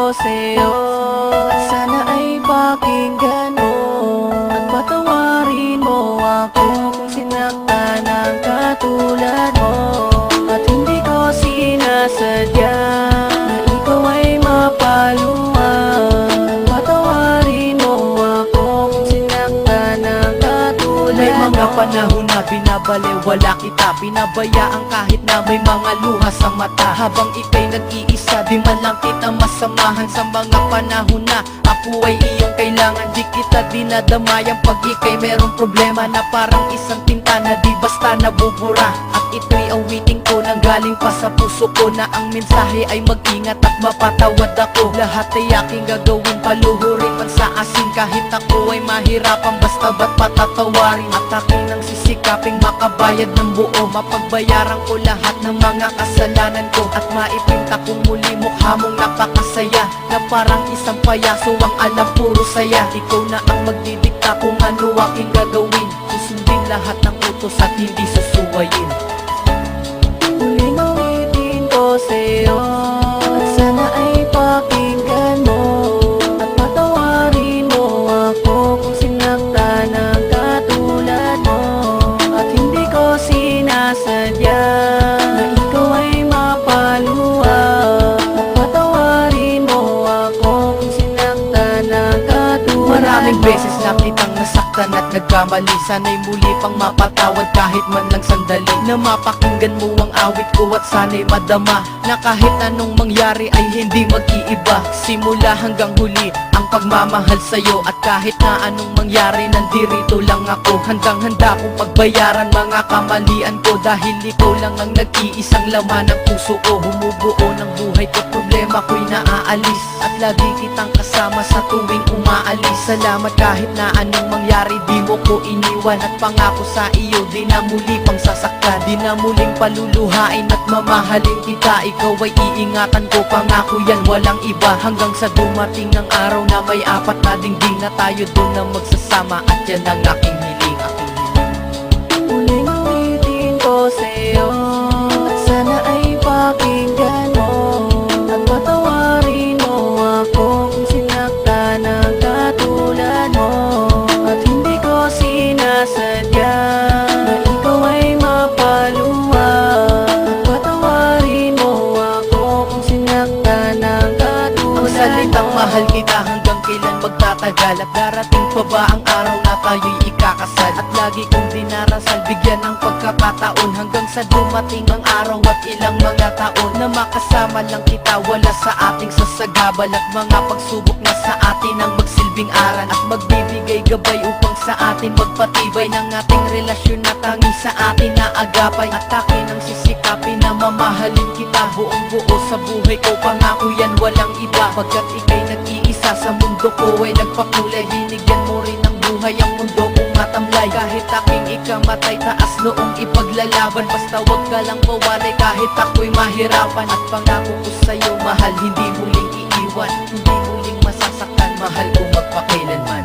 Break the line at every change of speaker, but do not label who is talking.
ko sa'yo at sana ay pakinggan mo at patawarin mo ako kung sinaktan ng katulad mo. At hindi ko sinasadya na ikaw ay mapaluan. Patawarin mo ako kung sinaktan ng katulad mo.
May mga panahon na binabalewala kita, pinabayaan kahit na may mga luha sa mata. Habang ika'y nag-iisa, di man lang kita masamahan. Sa mga panahon na ako ay iyong kailangan, di kita dinadamayang pag ika'y merong problema na parang isang tinta na di basta nabubura. At ito'y awiting ko nang galing pa sa puso ko, na ang mensahe ay mag-ingat at mapatawad ako. Lahat ay aking gagawin, paluhurin man sa asin, kahit ako ay mahirapan, basta ba't patatawarin. At aking nang sisikaping makabayad ng buo, mapagbayaran ko lahat ng mga kasalanan ko, at maipinta kong muli mukha mong napakasaya, na parang isang payaso ang alam puro saya. Ikaw na ang magdidikta kung ano aking gagawin, susundin lahat ng utos at hindi susuwayin.
Muling awitin ko sa'yo at sana ay pakinggan mo at patawarin mo ako kung sinaktan ng katulad mo. At hindi ko sinasadya na ikaw ay mapaluan. At patawarin mo ako kung sinaktan ng katulad mo.
Maraming beses na kitang nasaktan at nagkamali, sana'y muli pang mapatawad kahit man lang sandali, na mapakinggan mo ang awit ko at sana'y madama na kahit anong mangyari ay hindi mag-iiba. Simula hanggang huli ang pagmamahal sa'yo, at kahit na anong mangyari nandirito lang ako, handang-handa kong pagbayaran mga kamalian ko, dahil ikaw lang ang nag-iisang laman ng puso ko. Bumubuo ng buhay ko, problema ko'y naaalis, at lagi kitang kasama sa tuwing umaalis. Salamat kahit na anong mangyari, di mo ko iniwan, at pangako sa iyo di na muli pang sasaktan, di na muling paluluhain at mamahalin kita. Ikaw ay iingatan ko, pangako yan walang iba, hanggang sa dumating ng araw na may apat na dingding, na tayo doon na magsasama, at yan ang aking hiling, aking hiling.
Muling awitin ko sa'yo at sana ay pakinggan mo at patawarin mo ako kung sinaktan ng katulad mo. At hindi ko sinasadya na ikaw ay mapaluan. At patawarin mo ako kung sinaktan ng katulad
Ang salitang mahal kita hanggang kailan magtatagal, at darating pa ba ang araw na tayo'y ikakasal? At lagi kong dinarasal, bigyan ng pagkakataon, hanggang sa dumating ang araw at ilang mga taon, na makasama lang kita, wala sa ating sasagabal, at mga pagsubok na sa atin ang magsilbing aral, at magbibigay gabay upang sa atin magpatibay ng ating relasyon na tangi sa atin na agapay. At akin ang sisikapin na mamahalin kita buong buo sa buhay ko, pangako yan walang iba, pagkat ika'y nag-iisa sa mundo ko ay nagpakulay. Binigyan mo rin ng buhay ang mundo kong matamlay, kahit aking ikamatay, taas noong ipaglalaban, basta wag ka lang mawalay kahit ako'y mahirapan. At pangako ko sa'yo mahal, hindi muling iiwan, hindi muling masasaktan, mahal ko magpakailanman.